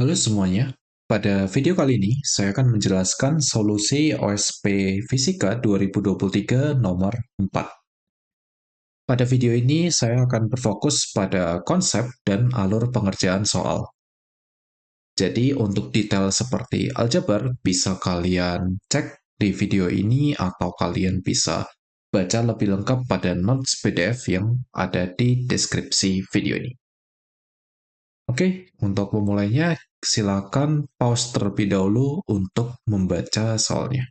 Halo semuanya, pada video kali ini saya akan menjelaskan solusi OSP Fisika 2023 nomor 4. Pada video ini saya akan berfokus pada konsep dan alur pengerjaan soal. Jadi untuk detail seperti aljabar bisa kalian cek di video ini atau kalian bisa baca lebih lengkap pada notes PDF yang ada di deskripsi video ini. Oke, untuk memulainya, silakan pause terlebih dahulu untuk membaca soalnya.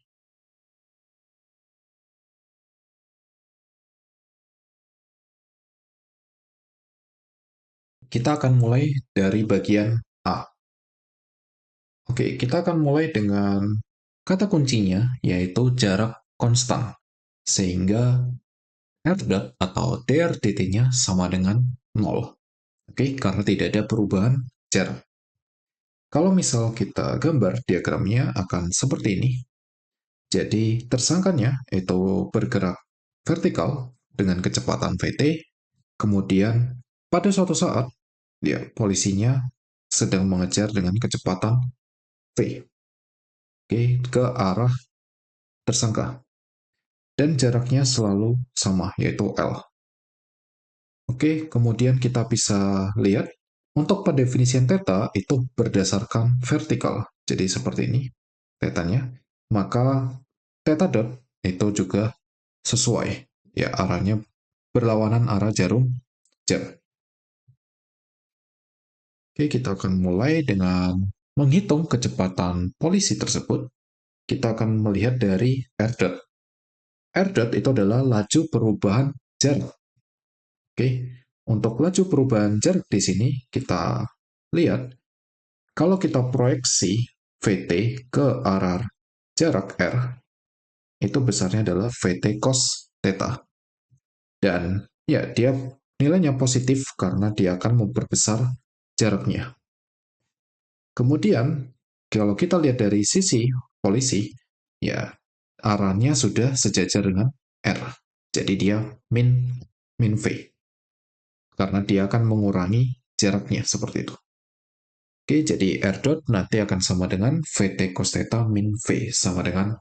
Kita akan mulai dari bagian A. Oke, kita akan mulai dengan kata kuncinya, yaitu jarak konstan. Sehingga r dot atau dRdt-nya sama dengan 0. Oke, karena tidak ada perubahan jarak. Kalau misal kita gambar diagramnya akan seperti ini. Jadi tersangkanya itu bergerak vertikal dengan kecepatan Vt, kemudian pada suatu saat ya polisinya sedang mengejar dengan kecepatan V, oke, ke arah tersangka dan jaraknya selalu sama yaitu L. Oke, kemudian kita bisa lihat untuk pendefinisian theta itu berdasarkan vertikal. Jadi seperti ini tetanya. Maka theta dot itu juga sesuai ya arahnya berlawanan arah jarum jam. Oke, kita akan mulai dengan menghitung kecepatan polisi tersebut. Kita akan melihat dari r dot. R dot itu adalah laju perubahan jarak. Oke, untuk laju perubahan jarak di sini kita lihat kalau kita proyeksi Vt ke arah jarak r, itu besarnya adalah Vt cos theta. Dan ya, dia nilainya positif karena dia akan memperbesar jaraknya. Kemudian, kalau kita lihat dari sisi polisi, ya arahnya sudah sejajar dengan R. Jadi dia min V. Karena dia akan mengurangi jaraknya seperti itu. Oke, jadi R dot nanti akan sama dengan Vt cos theta min V sama dengan,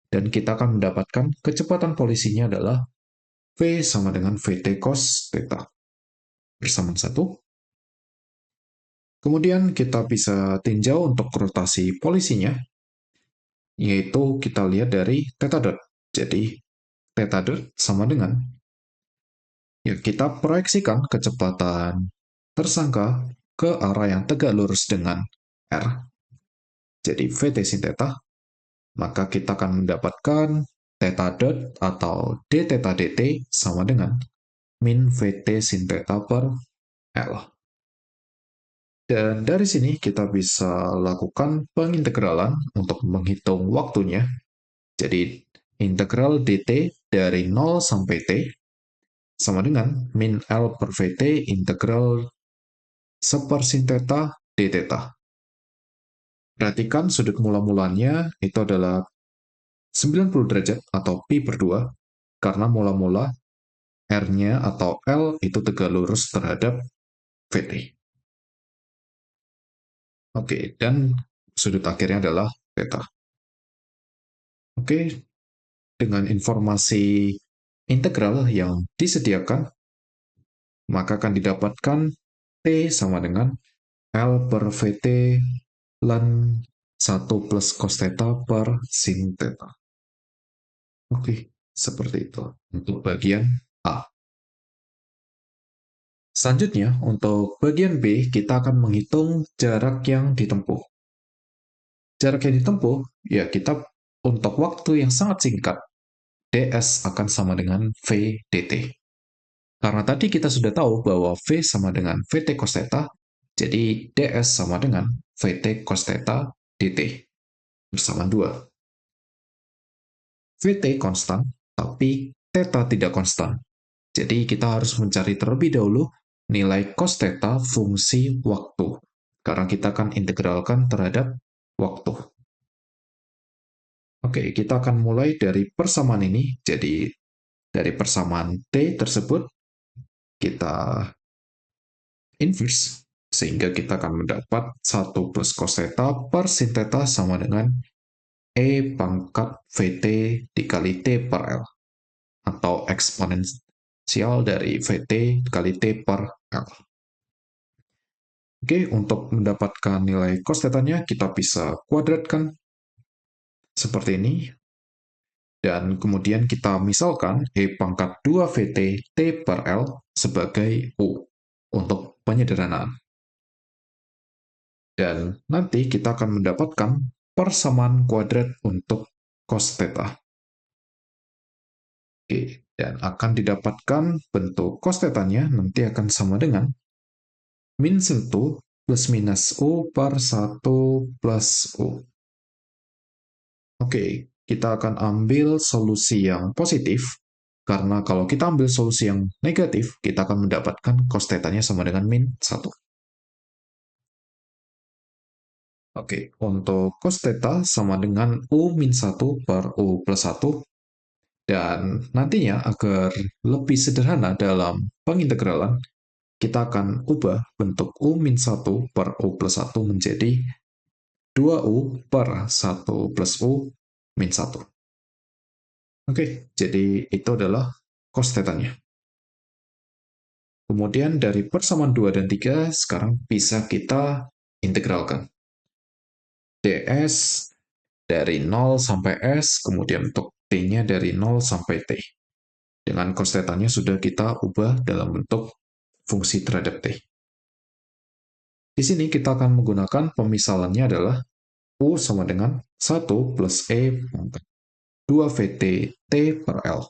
dan kita akan mendapatkan kecepatan polisinya adalah V sama dengan Vt cos theta. Bersamaan satu. Kemudian kita bisa tinjau untuk rotasi polisinya, yaitu kita lihat dari theta dot. Jadi, theta dot sama dengan, ya kita proyeksikan kecepatan tersangka ke arah yang tegak lurus dengan R. Jadi, Vt sin theta, maka kita akan mendapatkan theta dot atau d theta dt sama dengan min Vt sin theta per L. Dan dari sini kita bisa lakukan pengintegralan untuk menghitung waktunya. Jadi integral dt dari 0 sampai t sama dengan min L per Vt integral sepersin theta d theta. Perhatikan sudut mula-mulanya itu adalah 90 derajat atau pi per 2 karena mula-mula R-nya atau L itu tegak lurus terhadap Vt. Oke, dan sudut akhirnya adalah theta. Oke, dengan informasi integral yang disediakan, maka akan didapatkan T sama dengan L per Vt ln 1 plus cos theta per sin theta. Oke, seperti itu untuk bagian A. Selanjutnya, untuk bagian B, kita akan menghitung jarak yang ditempuh. Jarak yang ditempuh, ya kita untuk waktu yang sangat singkat, ds akan sama dengan V dt. Karena tadi kita sudah tahu bahwa V sama dengan Vt cos theta, jadi ds sama dengan Vt cos theta dt. Bersamaan 2. Vt konstan, tapi theta tidak konstan. Jadi kita harus mencari terlebih dahulu nilai cos theta fungsi waktu. Karena kita akan integralkan terhadap waktu. Oke, kita akan mulai dari persamaan ini. Jadi dari persamaan T tersebut, kita inverse. Sehingga kita akan mendapat 1 plus cos theta per sin theta sama dengan E pangkat VT dikali T per L. Atau eksponensial dari VT dikali T per L. Oke, untuk mendapatkan nilai cos theta-nya, kita bisa kuadratkan seperti ini. Dan kemudian kita misalkan E pangkat 2 VT T per L sebagai U untuk penyederhanaan. Dan nanti kita akan mendapatkan persamaan kuadrat untuk cos theta. Oke, dan akan didapatkan bentuk cos theta-nya nanti akan sama dengan min 1 plus minus U per 1 plus U. Oke, kita akan ambil solusi yang positif, karena kalau kita ambil solusi yang negatif, kita akan mendapatkan cos theta-nya sama dengan min 1. Oke, untuk cos theta sama dengan U min 1 per U plus 1, dan nantinya agar lebih sederhana dalam pengintegralan, kita akan ubah bentuk U min 1 per U plus 1 menjadi 2U per 1 plus U min 1. Oke, jadi itu adalah cos theta-nya. Kemudian dari persamaan 2 dan 3, sekarang bisa kita integralkan. ds dari 0 sampai S, kemudian untuk T-nya dari 0 sampai T. Dengan cos theta-nya sudah kita ubah dalam bentuk fungsi terhadap T. Di sini kita akan menggunakan pemisalannya adalah U sama dengan 1 plus E pangkat 2 VT T per L.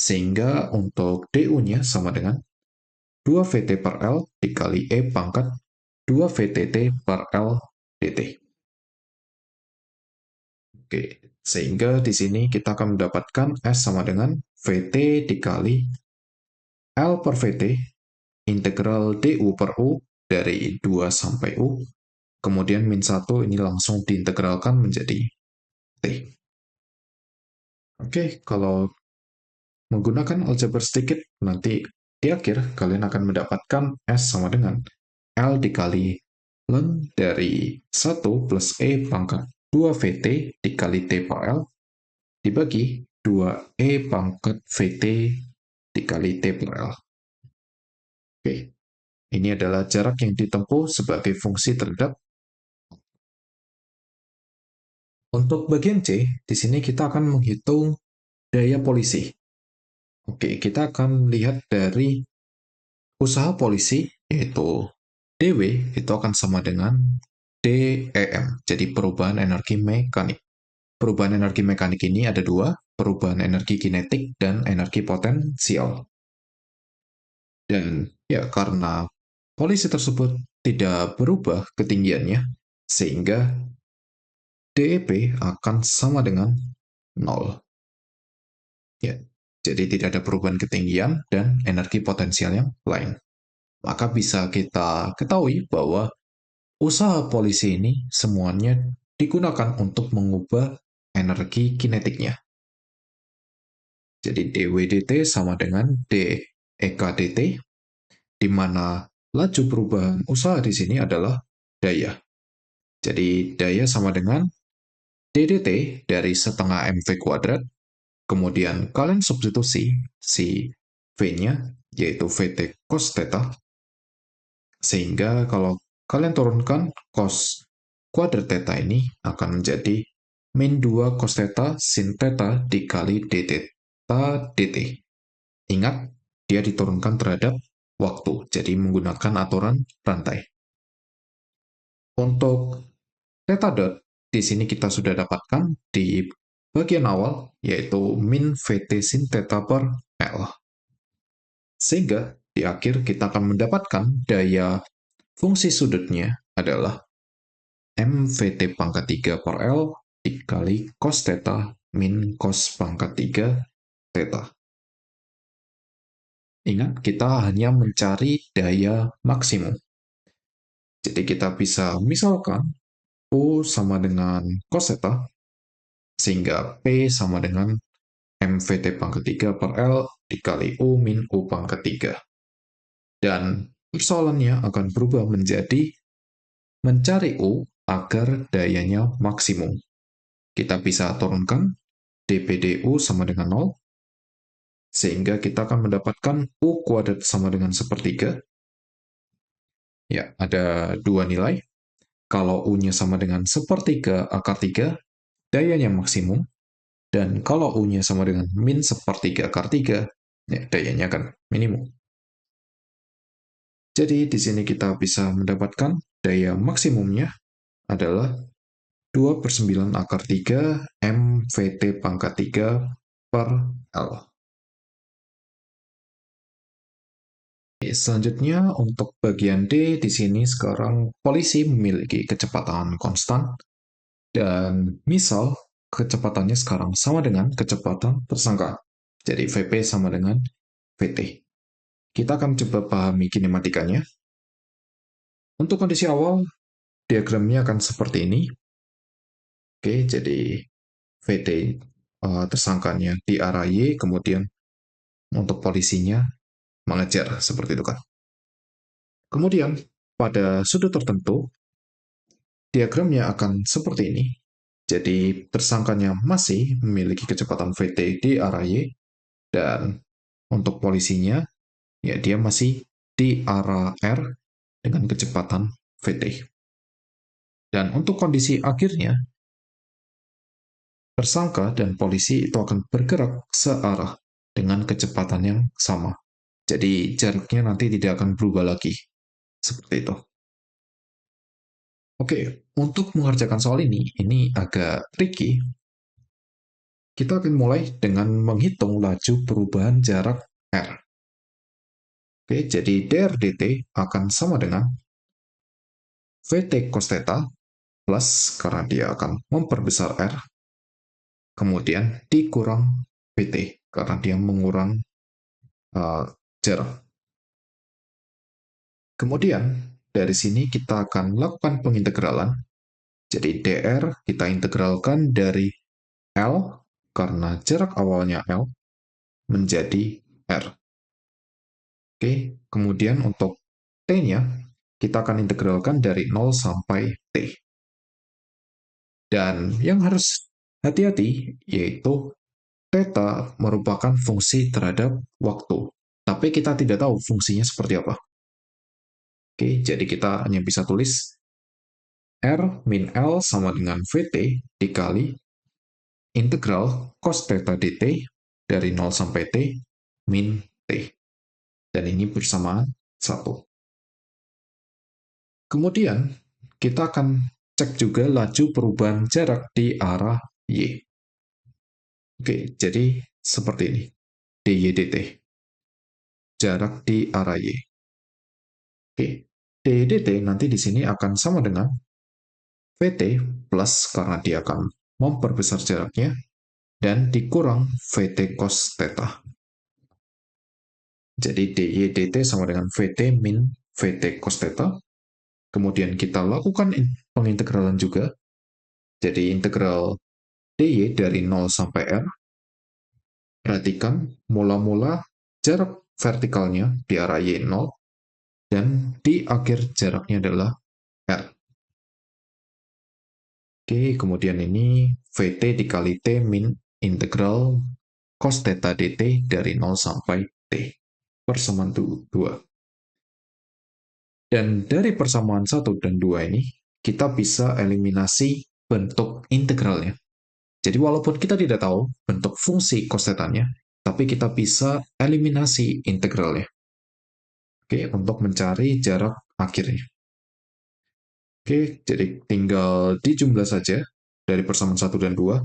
Sehingga untuk DU-nya sama dengan 2 VT per L dikali E pangkat 2 VTT per L dt. Oke, sehingga di sini kita akan mendapatkan S sama dengan VT dikali L per VT integral DU per U dari 2 sampai U, kemudian min 1 ini langsung diintegralkan menjadi T. Oke, kalau menggunakan aljabar sedikit, nanti di akhir kalian akan mendapatkan S sama dengan L dikali ln dari 1 plus E pangkat 2 VT dikali T per L dibagi 2E pangkat VT dikali T per L. Oke, ini adalah jarak yang ditempuh sebagai fungsi terhadap. Untuk bagian C, di sini kita akan menghitung daya polisi. Oke, kita akan lihat dari usaha polisi, yaitu dW itu akan sama dengan dEm, jadi perubahan energi mekanik. Perubahan energi mekanik ini ada dua, perubahan energi kinetik dan energi potensial. Dan ya, karena polisi tersebut tidak berubah ketinggiannya, sehingga DEP akan sama dengan 0. Ya, jadi tidak ada perubahan ketinggian dan energi potensial yang lain. Maka bisa kita ketahui bahwa usaha polisi ini semuanya digunakan untuk mengubah energi kinetiknya. Jadi dWdt sama dengan dEkdt, di mana laju perubahan usaha di sini adalah daya. Jadi daya sama dengan ddt dari setengah mv kuadrat, kemudian kalian substitusi si v-nya, yaitu vt cos theta, sehingga kalau kalian turunkan cos kuadrat theta ini akan menjadi min 2 cos theta sin theta dikali d theta dt. Ingat, dia diturunkan terhadap waktu, jadi menggunakan aturan rantai. Untuk theta dot, di sini kita sudah dapatkan di bagian awal, yaitu min Vt sin theta per L. Sehingga di akhir kita akan mendapatkan daya fungsi sudutnya adalah mVt pangkat 3 per L dikali cos theta min cos pangkat 3 theta. Ingat, kita hanya mencari daya maksimum. Jadi kita bisa misalkan U sama dengan cos theta, sehingga P sama dengan MVT pangkat 3 per L dikali U min U pangkat 3. Dan persoalannya akan berubah menjadi mencari U agar dayanya maksimum. Kita bisa turunkan dpdu sama dengan 0, sehingga kita akan mendapatkan U kuadrat sama dengan sepertiga. Ya, ada dua nilai. Kalau U-nya sama dengan sepertiga akar 3, dayanya maksimum. Dan kalau U-nya sama dengan min sepertiga akar 3, ya, dayanya akan minimum. Jadi di sini kita bisa mendapatkan daya maksimumnya adalah 2 per 9 akar 3 MVT pangkat 3 per L. Selanjutnya untuk bagian D, di sini sekarang polisi memiliki kecepatan konstan dan misal kecepatannya sekarang sama dengan kecepatan tersangka. Jadi VP sama dengan VT. Kita akan coba pahami kinematikanya. Untuk kondisi awal, diagramnya akan seperti ini. Oke, jadi VT tersangkanya di arah Y, kemudian untuk polisinya mengejar, seperti itu kan. Kemudian, pada sudut tertentu, diagramnya akan seperti ini. Jadi, tersangkanya masih memiliki kecepatan VT di arah Y, dan untuk polisinya, ya dia masih di arah R dengan kecepatan VT. Dan untuk kondisi akhirnya, tersangka dan polisi itu akan bergerak searah dengan kecepatan yang sama. Jadi jaraknya nanti tidak akan berubah lagi. Seperti itu. Oke, untuk mengerjakan soal ini agak tricky. Kita akan mulai dengan menghitung laju perubahan jarak R. Oke, jadi dr dt akan sama dengan Vt cos theta plus, karena dia akan memperbesar R, kemudian dikurang Vt, karena dia mengurang jarak. Kemudian, dari sini kita akan lakukan pengintegralan. Jadi dr kita integralkan dari L, karena jarak awalnya L, menjadi R. Oke, kemudian untuk T-nya, kita akan integralkan dari 0 sampai T. Dan yang harus hati-hati, yaitu theta merupakan fungsi terhadap waktu. Tapi kita tidak tahu fungsinya seperti apa. Oke, jadi kita hanya bisa tulis R min L sama dengan Vt dikali integral cos theta dt dari 0 sampai T min T. Dan ini bersamaan 1. Kemudian, kita akan cek juga laju perubahan jarak di arah Y. Oke, jadi seperti ini. dy dt. Jarak di arah Y. Oke, dy dt nanti di sini akan sama dengan Vt plus, karena dia akan memperbesar jaraknya, dan dikurang Vt cos theta. Jadi dy dt sama dengan Vt min Vt cos theta. Kemudian kita lakukan pengintegralan juga. Jadi integral dy dari 0 sampai r. Perhatikan, mula-mula jarak vertikalnya di arah y 0, dan di akhir jaraknya adalah r. Oke, kemudian ini Vt dikali T min integral cos theta dt dari 0 sampai T. Persamaan 2. Dan dari persamaan 1 dan 2 ini, kita bisa eliminasi bentuk integralnya. Jadi walaupun kita tidak tahu bentuk fungsi cos theta-nya, tapi kita bisa eliminasi integralnya. Oke, untuk mencari jarak akhirnya. Oke, jadi tinggal dijumlah saja dari persamaan 1 dan 2,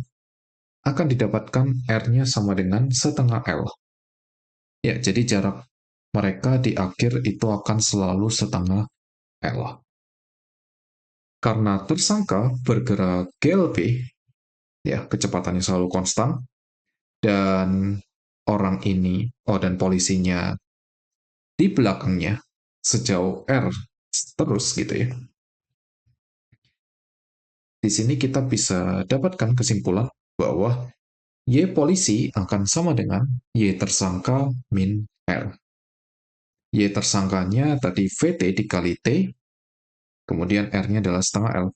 akan didapatkan R-nya sama dengan setengah L. Ya, jadi jarak mereka di akhir itu akan selalu setengah L. Karena tersangka bergerak GLB, ya kecepatannya selalu konstan, dan orang ini, dan polisinya di belakangnya sejauh R terus gitu ya. Di sini kita bisa dapatkan kesimpulan bahwa Y polisi akan sama dengan Y tersangka min R. Y tersangkanya tadi VT dikali T, kemudian R-nya adalah setengah L.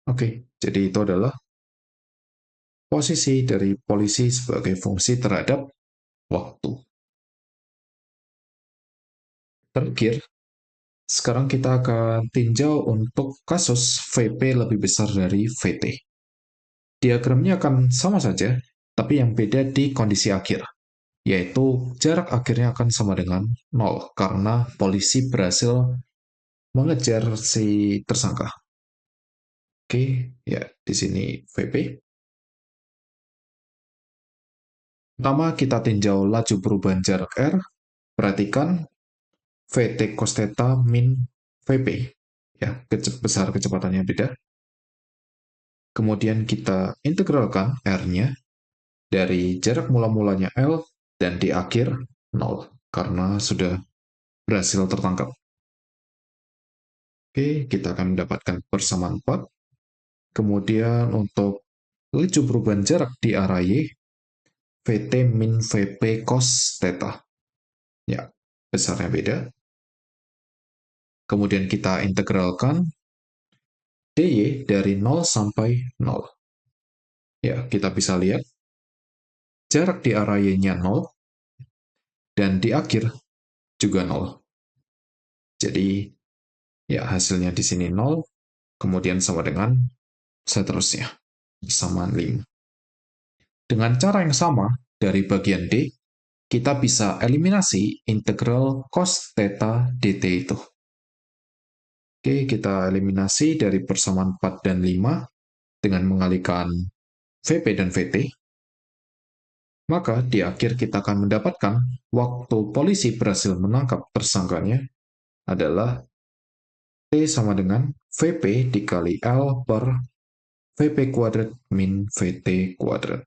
Oke, jadi itu adalah posisi dari polisi sebagai fungsi terhadap waktu. Terakhir, sekarang kita akan tinjau untuk kasus VP lebih besar dari VT. Diagramnya akan sama saja, tapi yang beda di kondisi akhir, yaitu jarak akhirnya akan sama dengan 0, karena polisi berhasil mengejar si tersangka. Oke, ya di sini VP. Pertama, kita tinjau laju perubahan jarak R. Perhatikan VT cos theta min VP. Ya, besar kecepatannya beda. Kemudian kita integralkan R-nya dari jarak mula-mulanya L dan di akhir 0, karena sudah berhasil tertangkap. Oke, kita akan mendapatkan persamaan 4. Kemudian untuk laju perubahan jarak di arah Y, VT min VP cos theta. Ya, besarnya beda. Kemudian kita integralkan dy dari 0 sampai 0. Ya, kita bisa lihat jarak di arah y-nya 0 dan di akhir juga 0. Jadi, ya hasilnya di sini 0, kemudian sama dengan seterusnya, sama 5. Dengan cara yang sama, dari bagian D, kita bisa eliminasi integral cos theta dt itu. Oke, kita eliminasi dari persamaan 4 dan 5 dengan mengalihkan VP dan VT. Maka di akhir kita akan mendapatkan waktu polisi berhasil menangkap tersangkanya adalah T sama dengan VP dikali L per VP kuadrat min VT kuadrat.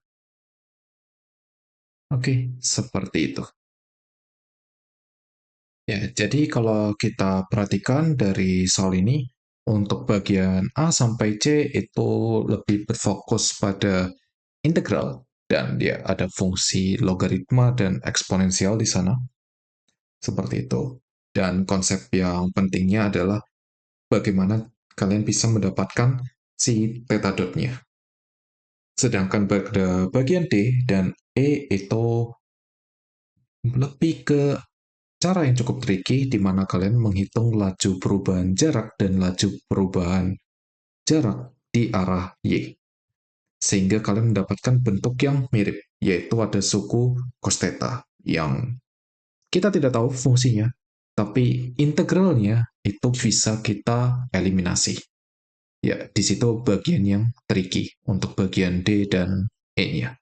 Oke, seperti itu. Ya, jadi kalau kita perhatikan dari soal ini, untuk bagian A sampai C itu lebih berfokus pada integral, dan dia ada fungsi logaritma dan eksponensial di sana. Seperti itu. Dan konsep yang pentingnya adalah bagaimana kalian bisa mendapatkan si theta dot-nya. Sedangkan pada bagian D dan E itu lebih ke cara yang cukup tricky di mana kalian menghitung laju perubahan jarak dan laju perubahan jarak di arah Y. Sehingga kalian mendapatkan bentuk yang mirip, yaitu ada suku cos theta yang kita tidak tahu fungsinya, tapi integralnya itu bisa kita eliminasi. Ya, di situ bagian yang tricky untuk bagian D dan E-nya.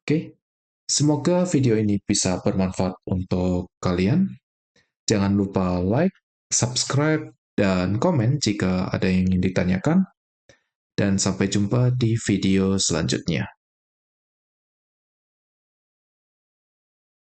Oke, semoga video ini bisa bermanfaat untuk kalian. Jangan lupa like, subscribe, dan komen jika ada yang ingin ditanyakan. Dan sampai jumpa di video selanjutnya.